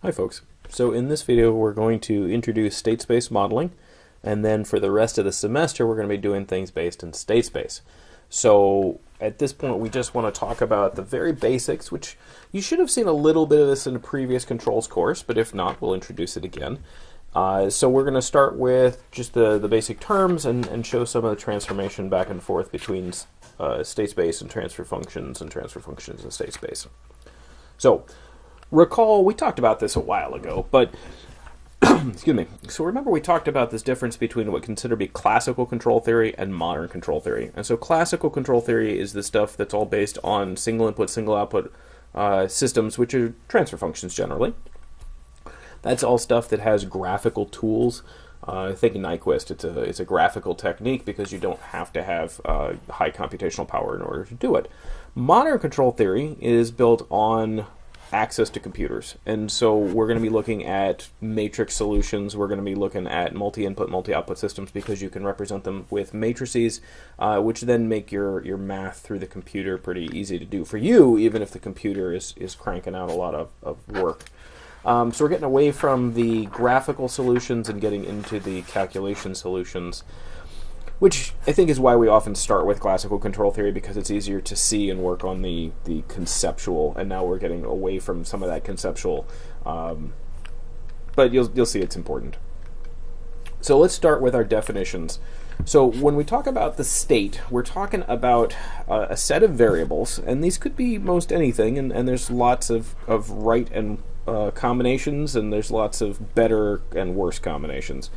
Hi folks. So in this video we're going to introduce state space modeling, and then for the rest of the semester we're going to be doing things based in state space. So at this point we just want to talk about the very basics, which you should have seen a little bit of this in a previous controls course, but if not, we'll introduce it again. So we're going to start with just the basic terms and show some of the transformation back and forth between state space and transfer functions in state space. So recall, we talked about this a while ago, but excuse me. So remember we talked about this difference between what considered to be classical control theory and modern control theory. And so classical control theory is the stuff that's all based on single input, single output systems, which are transfer functions generally. That's all stuff that has graphical tools. Think Nyquist, it's a graphical technique because you don't have to have high computational power in order to do it. Modern control theory is built on access to computers, and so we're going to be looking at matrix solutions. We're going to be looking at multi-input, multi-output systems because you can represent them with matrices, which then make your math through the computer pretty easy to do for you, even if the computer is cranking out a lot of work. So we're getting away from the graphical solutions and getting into the calculation solutions, which I think is why we often start with classical control theory, because it's easier to see and work on the conceptual, and now we're getting away from some of that conceptual, but you'll see it's important. So let's start with our definitions. So when we talk about the state, we're talking about a set of variables, and these could be most anything, and there's lots of right and combinations, and there's lots of better and worse combinations.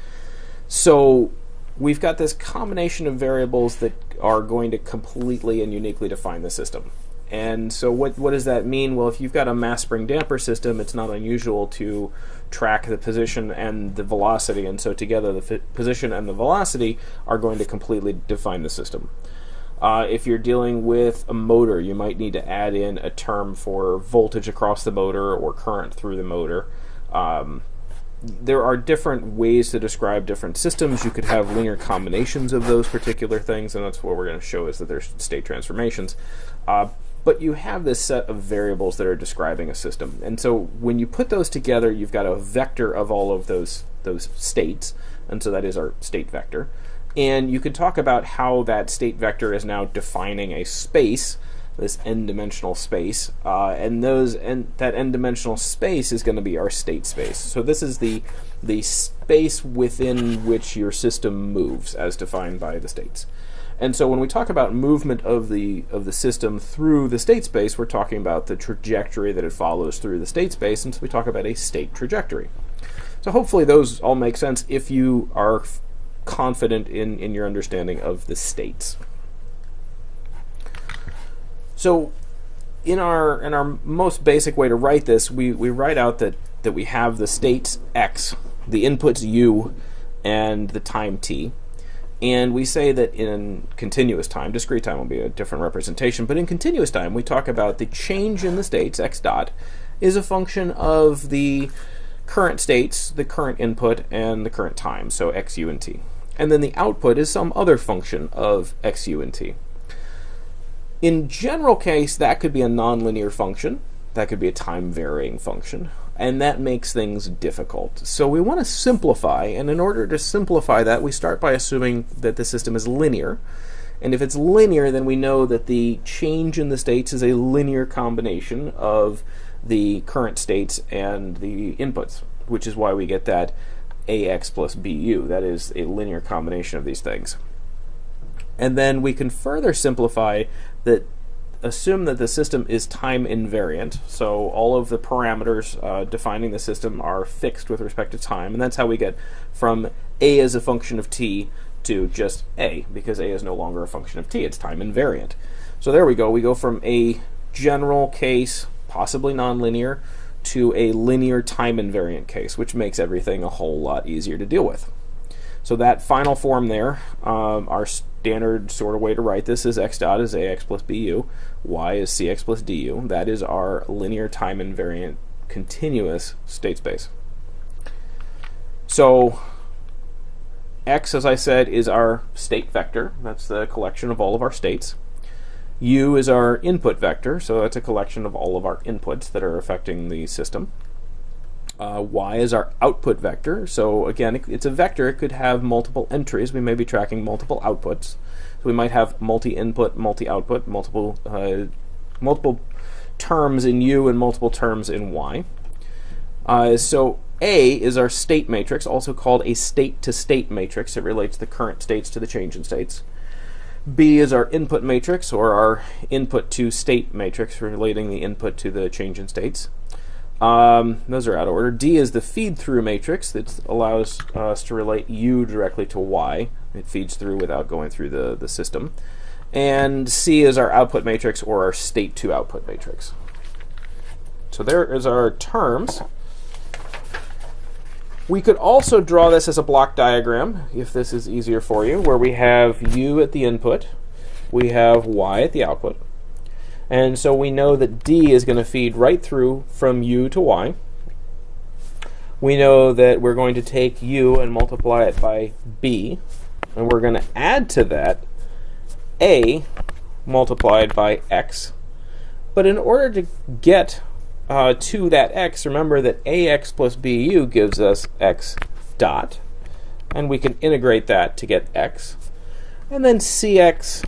So we've got this combination of variables that are going to completely and uniquely define the system. And so what does that mean? Well, if you've got a mass spring damper system, it's not unusual to track the position and the velocity, and so together the position and the velocity are going to completely define the system. If you're dealing with a motor, you might need to add in a term for voltage across the motor or current through the motor. There are different ways to describe different systems. You could have linear combinations of those particular things, and that's what we're going to show, is that there's state transformations. But you have this set of variables that are describing a system. And so when you put those together, you've got a vector of all of those states, and so that is our state vector. And you could talk about how that state vector is now defining a space, this n-dimensional space, and that n-dimensional space is going to be our state space. So this is the space within which your system moves, as defined by the states. And so when we talk about movement of the system through the state space, we're talking about the trajectory that it follows through the state space, and so we talk about a state trajectory. So hopefully those all make sense if you are confident in your understanding of the states. So in our most basic way to write this, we write out that we have the states x, the inputs u, and the time t. And we say that in continuous time, discrete time will be a different representation, but in continuous time we talk about the change in the states, x dot, is a function of the current states, the current input, and the current time, so x, u, and t. And then the output is some other function of x, u, and t. In general case, that could be a nonlinear function, that could be a time-varying function, and that makes things difficult. So we want to simplify, and in order to simplify that, we start by assuming that the system is linear. And if it's linear, then we know that the change in the states is a linear combination of the current states and the inputs, which is why we get that ax plus bu. That is a linear combination of these things. And then we can further simplify that, assume that the system is time invariant, so all of the parameters defining the system are fixed with respect to time, and that's how we get from a as a function of t to just a, because a is no longer a function of t, it's time invariant. So there we go from a general case, possibly nonlinear, to a linear time invariant case, which makes everything a whole lot easier to deal with. So that final form there, our standard sort of way to write this is x dot is ax plus bu, y is cx plus du. That is our linear time invariant continuous state space. So x, as I said, is our state vector. That's the collection of all of our states. U is our input vector, so that's a collection of all of our inputs that are affecting the system. Y is our output vector. So again, it's a vector. It could have multiple entries. We may be tracking multiple outputs. So we might have multi-input, multi-output, multiple terms in U and multiple terms in Y. So A is our state matrix, also called a state-to-state matrix. It relates the current states to the change in states. B is our input matrix, or our input-to-state matrix, relating the input to the change in states. Those are out of order. D is the feed-through matrix that allows us to relate U directly to Y. It feeds through without going through the system. And C is our output matrix, or our state-to-output matrix. So there is our terms. We could also draw this as a block diagram, if this is easier for you, where we have U at the input, we have Y at the output. And so we know that D is going to feed right through from U to Y. We know that we're going to take U and multiply it by B, and we're going to add to that A multiplied by X. But in order to get to that X, remember that AX plus BU gives us X dot, and we can integrate that to get X. And then CX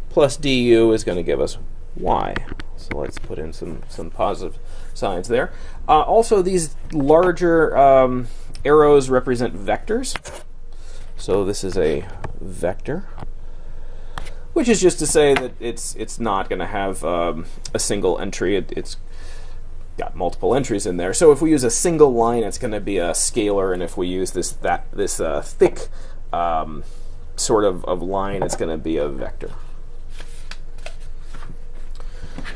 plus DU is going to give us Y. So let's put in some positive signs there. Also, these larger arrows represent vectors. So this is a vector, which is just to say that it's not going to have a single entry. It's got multiple entries in there. So if we use a single line, it's going to be a scalar, and if we use this thick sort of line, it's going to be a vector.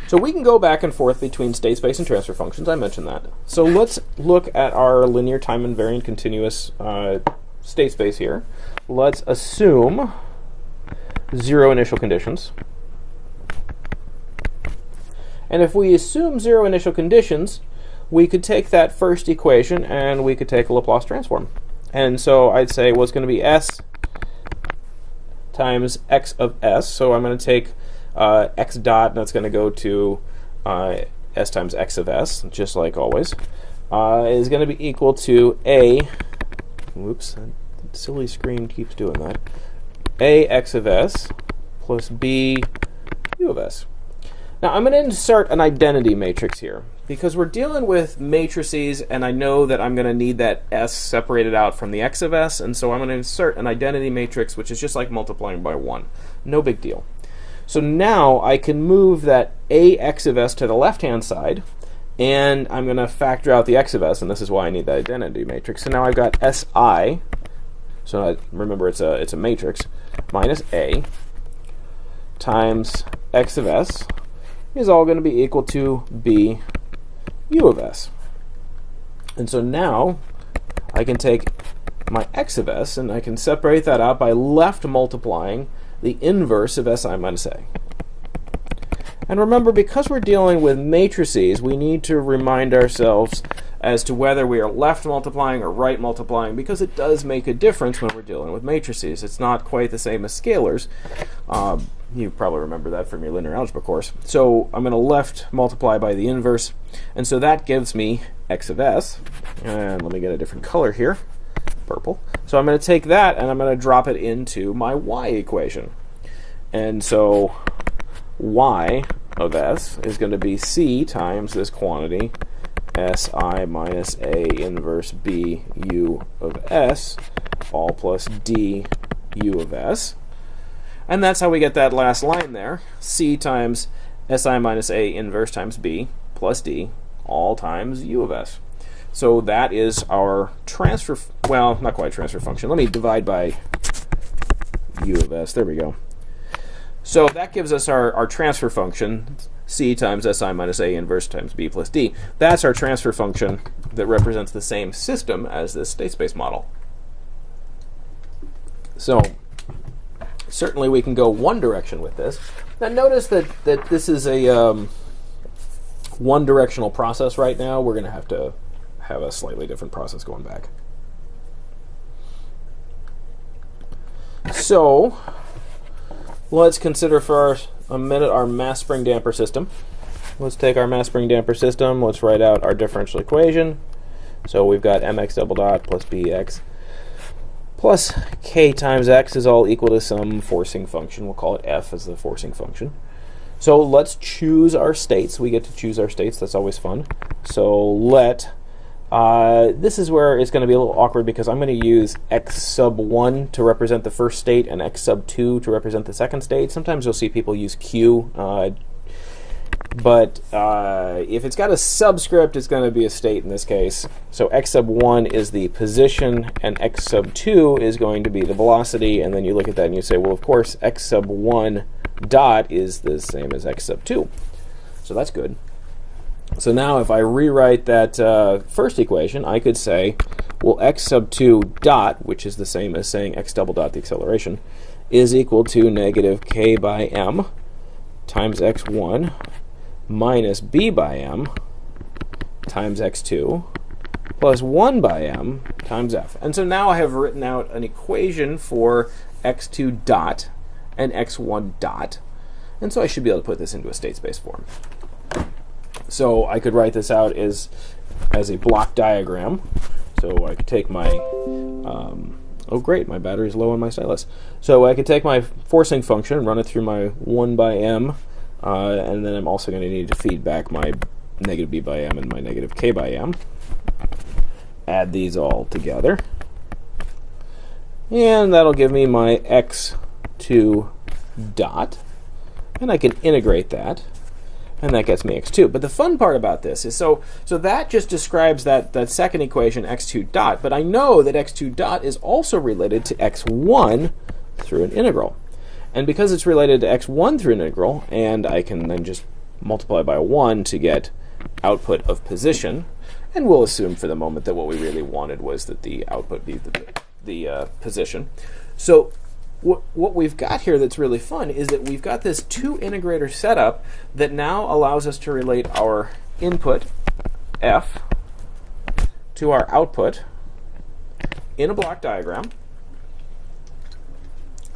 So we can go back and forth between state space and transfer functions. I mentioned that. So let's look at our linear time invariant continuous state space here. Let's assume 0 initial conditions. And if we assume 0 initial conditions, we could take that first equation and we could take a Laplace transform. And so I'd say, well, it's going to be S times X of S. So I'm going to take X dot, and that's going to go to S times X of S, just like always, is going to be equal to A, whoops, that silly screen keeps doing that, A X of S plus B U of S. Now I'm going to insert an identity matrix here because we're dealing with matrices, and I know that I'm going to need that S separated out from the X of S, and so I'm going to insert an identity matrix, which is just like multiplying by 1. No big deal. So now I can move that AX of S to the left-hand side, and I'm going to factor out the X of S, and this is why I need that identity matrix. So now I've got SI, so remember it's a matrix, minus A times X of S is all going to be equal to B U of S. And so now I can take my X of S and I can separate that out by left multiplying the inverse of SI minus A. And remember, because we're dealing with matrices, we need to remind ourselves as to whether we are left multiplying or right multiplying, because it does make a difference when we're dealing with matrices. It's not quite the same as scalars. You probably remember that from your linear algebra course. So I'm going to left multiply by the inverse, and so that gives me X of S. And let me get a different color here, purple. So I'm going to take that and I'm going to drop it into my Y equation. And so Y of S is going to be C times this quantity, SI minus A inverse B U of S, all plus D U of S. And that's how we get that last line there, C times SI minus A inverse times B plus D, all times U of S. So that is our transfer, well, not quite transfer function. Let me divide by U of S. There we go. So that gives us our transfer function, C times SI minus A inverse times B plus D. That's our transfer function that represents the same system as this state space model. So certainly we can go one direction with this. Now notice that this is a one-directional process right now. We're going to have a slightly different process going back. So let's consider for a minute our mass spring damper system. Let's take our mass spring damper system. Let's write out our differential equation. So we've got mx double dot plus bx plus k times x is all equal to some forcing function. We'll call it f as the forcing function. So let's choose our states. We get to choose our states. That's always fun. So this is where it's going to be a little awkward because I'm going to use x sub 1 to represent the first state and x sub 2 to represent the second state. Sometimes you'll see people use q, but if it's got a subscript, it's going to be a state in this case. So x sub 1 is the position, and x sub 2 is going to be the velocity, and then you look at that and you say, well, of course, x sub 1 dot is the same as x sub 2. So that's good. So now if I rewrite that first equation, I could say, well, x sub 2 dot, which is the same as saying x double dot, the acceleration, is equal to negative k by m times x1 minus b by m times x2 plus 1 by m times f. And so now I have written out an equation for x2 dot and x1 dot. And so I should be able to put this into a state space form. So I could write this out as a block diagram. So I could take my, oh great, my battery is low on my stylus. So I could take my forcing function, run it through my 1 by m, and then I'm also going to need to feed back my negative b by m and my negative k by m. Add these all together. And that'll give me my x2 dot. And I can integrate that. And that gets me x2. But the fun part about this is, so that just describes that second equation, x2 dot. But I know that x2 dot is also related to x1 through an integral. And because it's related to x1 through an integral, and I can then just multiply by 1 to get output of position, and we'll assume for the moment that what we really wanted was that the output be the position. So what we've got here that's really fun is that we've got this two integrator setup that now allows us to relate our input, f, to our output in a block diagram.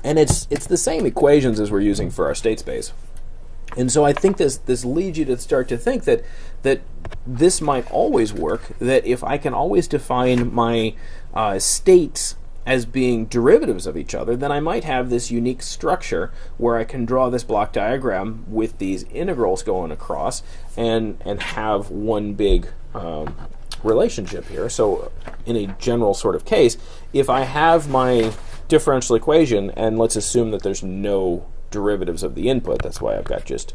And it's the same equations as we're using for our state space. And so I think this leads you to start to think that this might always work, that if I can always define my states as being derivatives of each other, then I might have this unique structure where I can draw this block diagram with these integrals going across and have one big relationship here. So in a general sort of case, if I have my differential equation, and let's assume that there's no derivatives of the input, that's why I've got just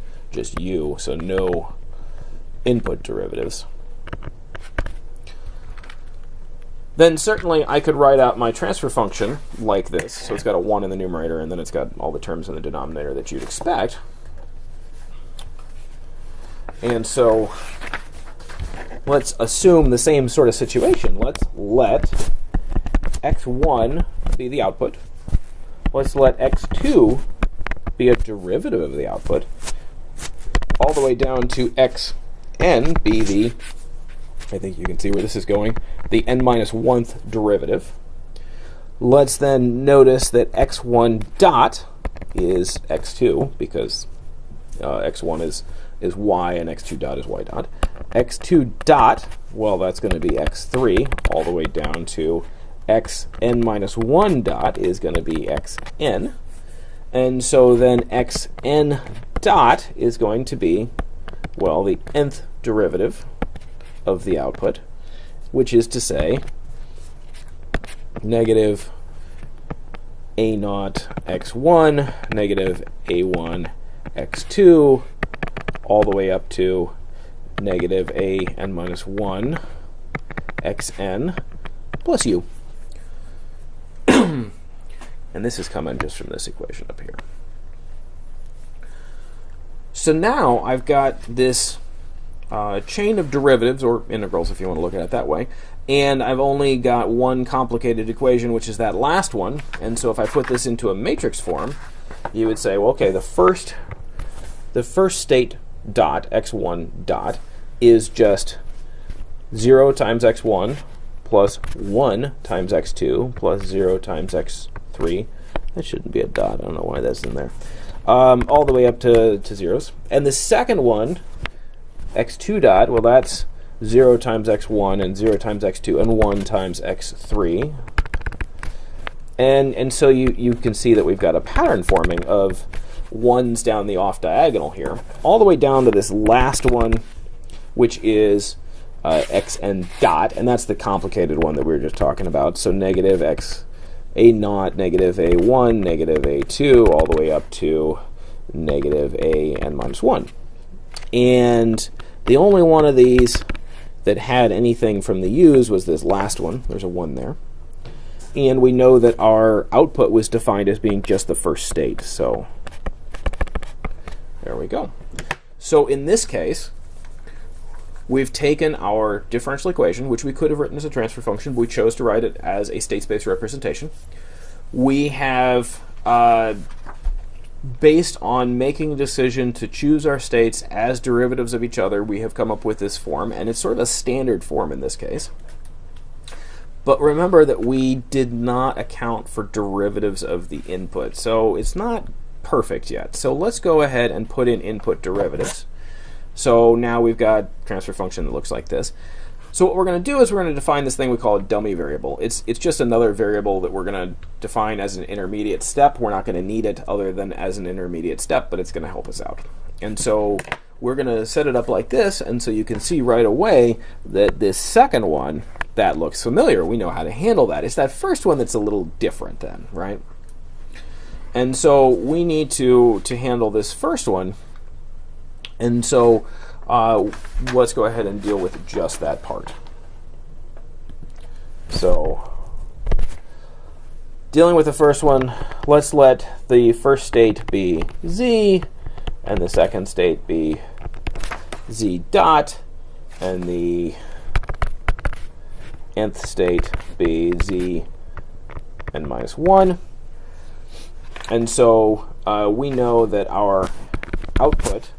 u, so no input derivatives, then certainly I could write out my transfer function like this. So it's got a 1 in the numerator, and then it's got all the terms in the denominator that you'd expect. And so let's assume the same sort of situation. Let's let x1 be the output. Let's let x2 be a derivative of the output, all the way down to xn be the, I think you can see where this is going, the n minus 1th derivative. Let's then notice that x1 dot is x2, because x1 is y and x2 dot is y dot. x2 dot, well, that's going to be x3, all the way down to xn minus 1 dot is going to be xn. And so then xn dot is going to be, well, the nth derivative of the output, which is to say negative a naught x1, negative a1 x2, all the way up to negative a n minus 1 xn plus u. And this is coming just from this equation up here. So now I've got this chain of derivatives, or integrals if you want to look at it that way, and I've only got one complicated equation, which is that last one. And so if I put this into a matrix form, you would say, well, okay, the first state dot, x1 dot, is just 0 times x1 plus 1 times x2 plus 0 times x3. That shouldn't be a dot. I don't know why that's in there. All the way up to zeros. And the second one, x2 dot, well, that's 0 times x1, and 0 times x2, and 1 times x3. And so you can see that we've got a pattern forming of 1s down the off diagonal here, all the way down to this last one, which is xn dot, and that's the complicated one that we were just talking about. So negative x a naught, negative a1, negative a2, all the way up to negative a n minus 1. And the only one of these that had anything from the u's was this last one. There's a 1 there. And we know that our output was defined as being just the first state. So there we go. So in this case, we've taken our differential equation, which we could have written as a transfer function, but we chose to write it as a state space representation. We have, based on making a decision to choose our states as derivatives of each other, we have come up with this form, and it's sort of a standard form in this case. But remember that we did not account for derivatives of the input, so it's not perfect yet. So let's go ahead and put in input derivatives. So now we've got a transfer function that looks like this. So what we're going to do is we're going to define this thing we call a dummy variable. It's just another variable that we're going to define as an intermediate step. We're not going to need it other than as an intermediate step, but it's going to help us out. And so we're going to set it up like this, and so you can see right away that this second one, that looks familiar. We know how to handle that. It's that first one that's a little different then, right? And so we need to handle this first one. And so let's go ahead and deal with just that part. So dealing with the first one, let's let the first state be z, and the second state be z dot, and the nth state be z n minus 1. And so we know that our output,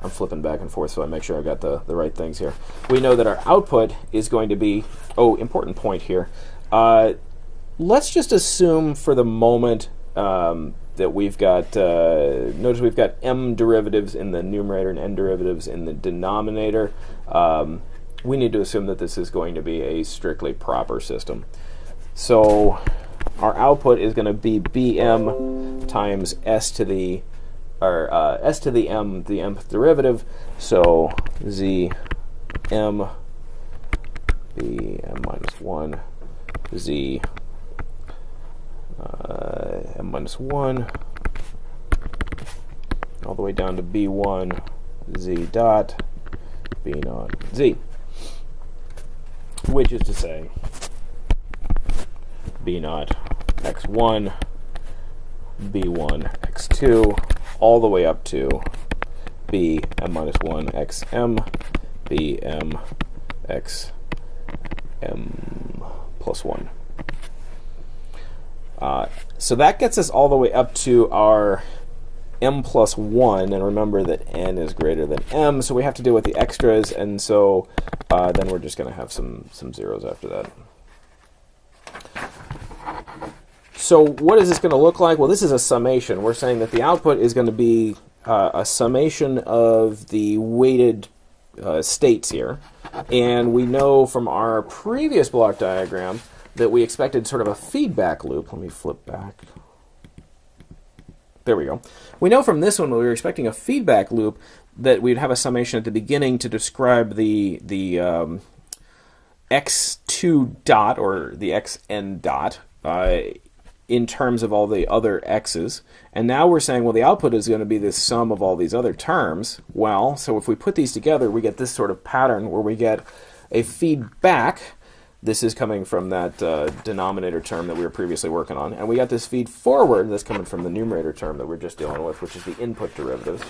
I'm flipping back and forth so I make sure I got the right things here. We know that our output is going to be, important point here. Let's just assume for the moment that we've got, notice we've got m derivatives in the numerator and n derivatives in the denominator. We need to assume that this is going to be a strictly proper system. So our output is going to be bm times s to the m, the mth derivative. So z m b m minus 1 z m minus 1 all the way down to b1 z dot b naught z, which is to say b naught x1 b1 x2 all the way up to b m minus 1 xm b m x m plus 1. So that gets us all the way up to our m plus 1, and remember that n is greater than m, so we have to deal with the extras, and so then we're just going to have some zeros after that. So what is this going to look like? Well, this is a summation. We're saying that the output is going to be a summation of the weighted states here, and we know from our previous block diagram that we expected sort of a feedback loop. Let me flip back. There we go. We know from this one we were expecting a feedback loop that we'd have a summation at the beginning to describe the x2 dot or the xn dot in terms of all the other x's. And now we're saying, well, the output is going to be the sum of all these other terms. Well, so if we put these together, we get this sort of pattern where we get a feedback. This is coming from that denominator term that we were previously working on. And we got this feed forward that's coming from the numerator term that we're just dealing with, which is the input derivatives.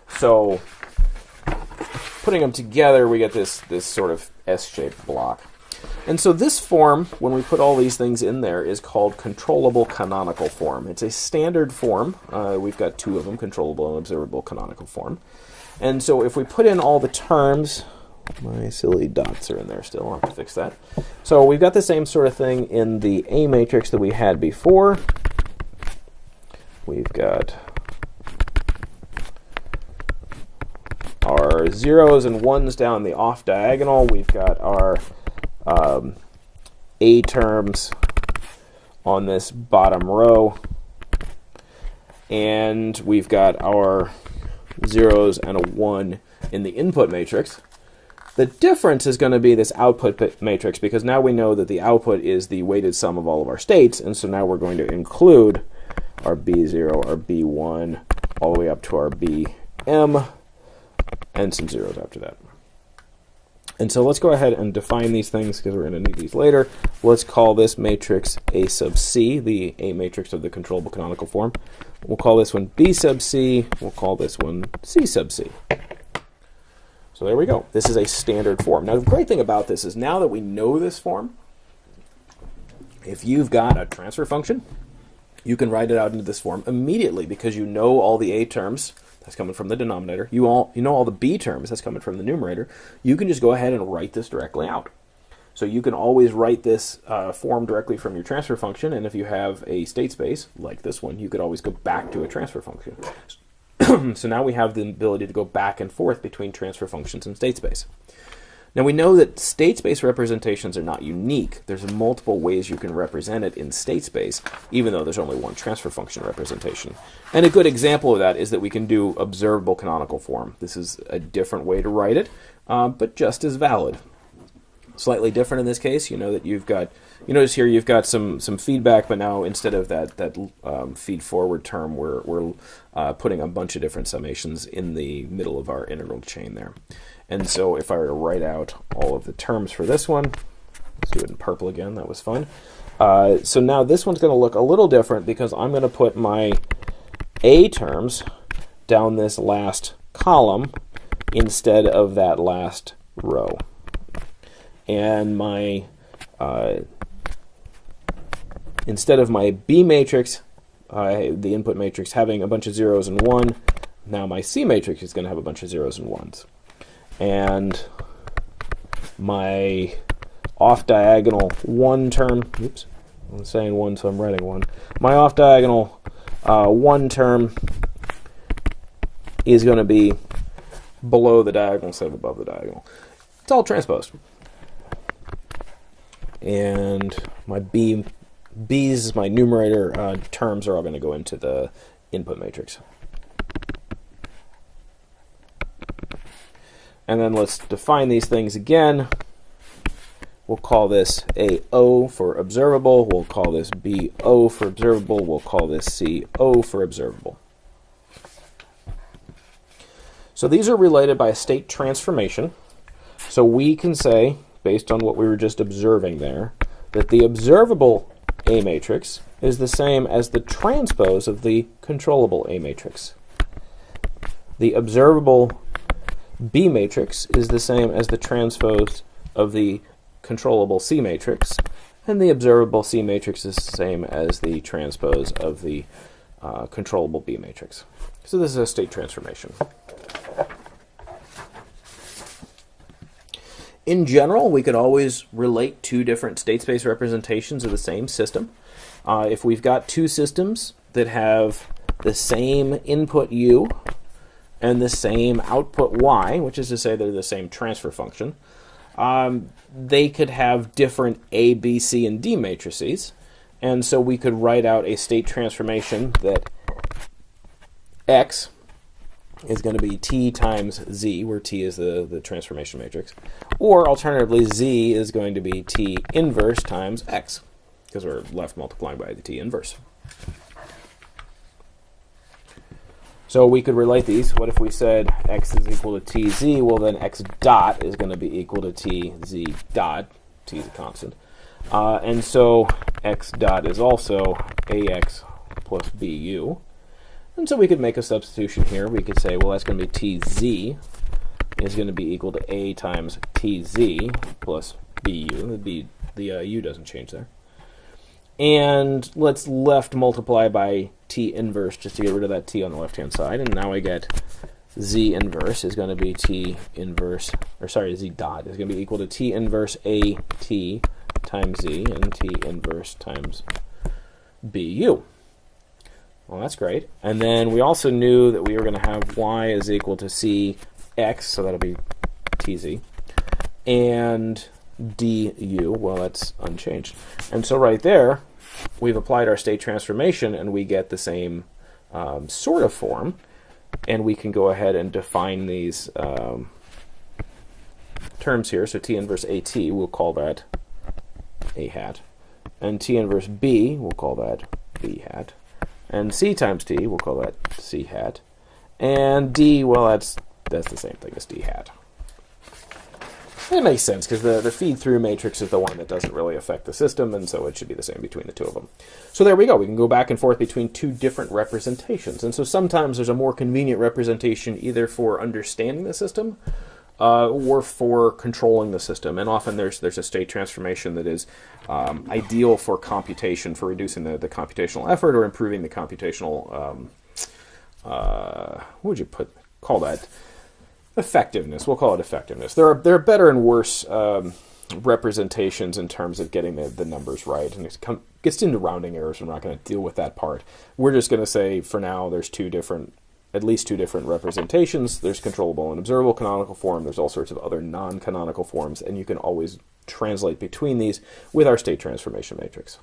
So putting them together, we get this sort of S-shaped block. And so this form, when we put all these things in there, is called controllable canonical form. It's a standard form. We've got two of them, controllable and observable canonical form. And so if we put in all the terms, my silly dots are in there still. I'll have to fix that. So we've got the same sort of thing in the A matrix that we had before. We've got our zeros and ones down the off diagonal. We've got our A terms on this bottom row. And we've got our zeros and a 1 in the input matrix. The difference is going to be this output matrix, because now we know that the output is the weighted sum of all of our states, and so now we're going to include our B0, our B1, all the way up to our Bm, and some zeros after that. And so let's go ahead and define these things, because we're going to need these later. Let's call this matrix A sub C, the A matrix of the controllable canonical form. We'll call this one B sub C. We'll call this one C sub C. So there we go. This is a standard form. Now, the great thing about this is now that we know this form, if you've got a transfer function, you can write it out into this form immediately, because you know all the A terms. That's coming from the denominator. You know all the B terms. That's coming from the numerator. You can just go ahead and write this directly out. So you can always write this form directly from your transfer function, and if you have a state space like this one, you could always go back to a transfer function. So now we have the ability to go back and forth between transfer functions and state space. Now we know that state space representations are not unique. There's multiple ways you can represent it in state space, even though there's only one transfer function representation. And a good example of that is that we can do observable canonical form. This is a different way to write it, but just as valid. Slightly different in this case. You know that you've got, you notice here you've got some feedback, but now instead of that feed forward term, we're putting a bunch of different summations in the middle of our integral chain there. And so if I were to write out all of the terms for this one, let's do it in purple again, that was fun. So now this one's going to look a little different, because I'm going to put my A terms down this last column instead of that last row. And my instead of my B matrix, the input matrix, having a bunch of zeros and 1, now my C matrix is going to have a bunch of zeros and 1s. And my off-diagonal 1 term, oops, I'm saying 1, so I'm writing 1. My off-diagonal 1 term is going to be below the diagonal instead of above the diagonal. It's all transposed. And my B's, my numerator terms, are all going to go into the input matrix. And then let's define these things again. We'll call this AO for observable. We'll call this BO for observable. We'll call this CO for observable. So these are related by a state transformation. So we can say, based on what we were just observing there, that the observable A matrix is the same as the transpose of the controllable A matrix. The observable B matrix is the same as the transpose of the controllable C matrix, and the observable C matrix is the same as the transpose of the controllable B matrix. So this is a state transformation. In general, we could always relate two different state space representations of the same system. If we've got two systems that have the same input U and the same output Y, which is to say they're the same transfer function, they could have different A, B, C, and D matrices. And so we could write out a state transformation that X is going to be T times Z, where T is the transformation matrix. Or alternatively, Z is going to be T inverse times X, because we're left multiplying by the T inverse. So we could relate these. What if we said X is equal to TZ? Well, then X dot is going to be equal to TZ dot. T is a constant. And so X dot is also AX plus BU. And so we could make a substitution here. We could say, well, that's going to be TZ is going to be equal to A times TZ plus BU. The U doesn't change there. And let's left multiply by T inverse just to get rid of that T on the left-hand side. And now I get Z inverse is going to be T inverse, or sorry, Z dot is going to be equal to T inverse AT times Z and T inverse times BU. Well, that's great. And then we also knew that we were going to have Y is equal to C x, so that'll be tz, and du, well, that's unchanged. And so right there, we've applied our state transformation, and we get the same sort of form, and we can go ahead and define these terms here. So T inverse AT, we'll call that A hat, and T inverse B, we'll call that B hat, and C times T, we'll call that C hat, and D, well, that's the same thing as D hat. It makes sense, because the feed-through matrix is the one that doesn't really affect the system, and so it should be the same between the two of them. So there we go. We can go back and forth between two different representations. And so sometimes there's a more convenient representation either for understanding the system or for controlling the system. And often there's a state transformation that is ideal for computation, for reducing the computational effort or improving the computational, what would you call that? Effectiveness. We'll call it effectiveness. There are better and worse representations in terms of getting the numbers right, and it gets into rounding errors. We're not going to deal with that part. We're just going to say for now there's at least two different representations. There's controllable and observable canonical form. There's all sorts of other non-canonical forms, and you can always translate between these with our state transformation matrix.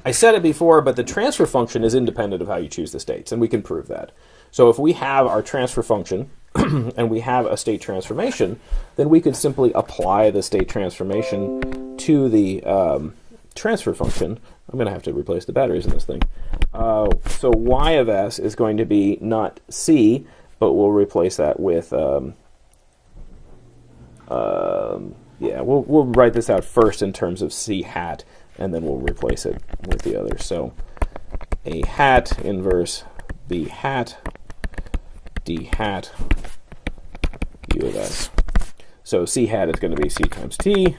I said it before, but the transfer function is independent of how you choose the states, and we can prove that. So if we have our transfer function and we have a state transformation, then we could simply apply the state transformation to the transfer function. I'm going to have to replace the batteries in this thing. So y of s is going to be not c, but we'll replace that with, we'll write this out first in terms of c hat, and then we'll replace it with the others. So a hat inverse b hat d hat u of s. So c hat is going to be c times t,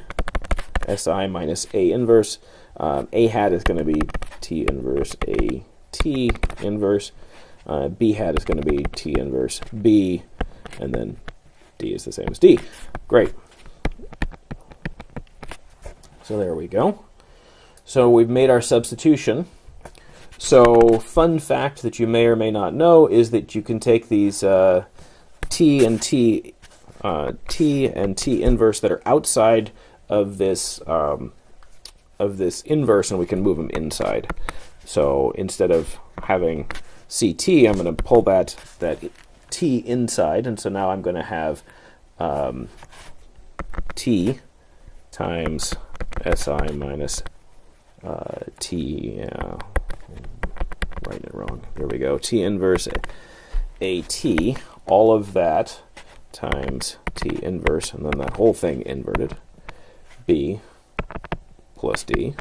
si minus a inverse. A hat is going to be t inverse a t inverse. B hat is going to be t inverse b, and then d is the same as d. Great. So there we go. So we've made our substitution. So fun fact that you may or may not know is that you can take these t and t inverse that are outside of this inverse, and we can move them inside. So instead of having ct, I'm going to pull that t inside, and so now I'm going to have t times si minus t, writing it wrong, there we go, t inverse at, all of that times t inverse, and then that whole thing inverted, b plus d.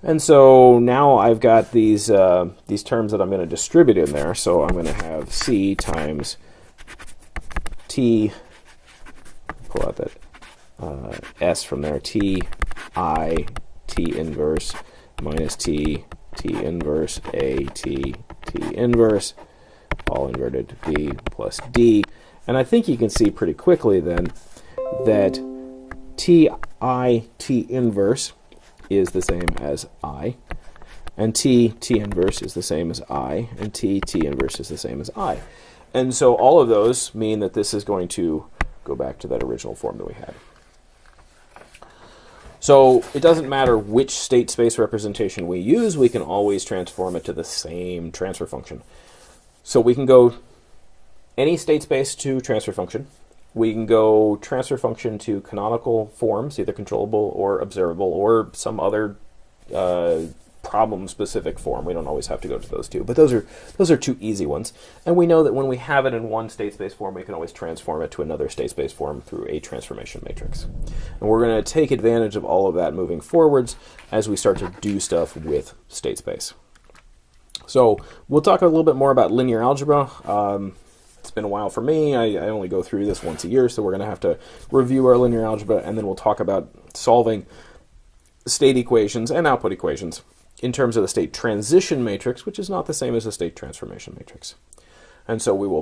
And so now I've got these terms that I'm going to distribute in there. So I'm going to have c times t, pull out that s from there, t I t inverse minus t inverse a t inverse, all inverted, b plus d. And I think you can see pretty quickly then that t inverse is the same as I, and t inverse is the same as I, and t inverse is the same as I. And so all of those mean that this is going to go back to that original form that we had. So it doesn't matter which state space representation we use, we can always transform it to the same transfer function. So we can go any state space to transfer function. We can go transfer function to canonical forms, either controllable or observable, or some other problem-specific form. We don't always have to go to those two, but those are two easy ones. And we know that when we have it in one state space form, we can always transform it to another state space form through a transformation matrix. And we're going to take advantage of all of that moving forwards as we start to do stuff with state space. So we'll talk a little bit more about linear algebra. It's been a while for me. I only go through this once a year, so we're going to have to review our linear algebra, and then we'll talk about solving state equations and output equations in terms of the state transition matrix, which is not the same as the state transformation matrix. And so we will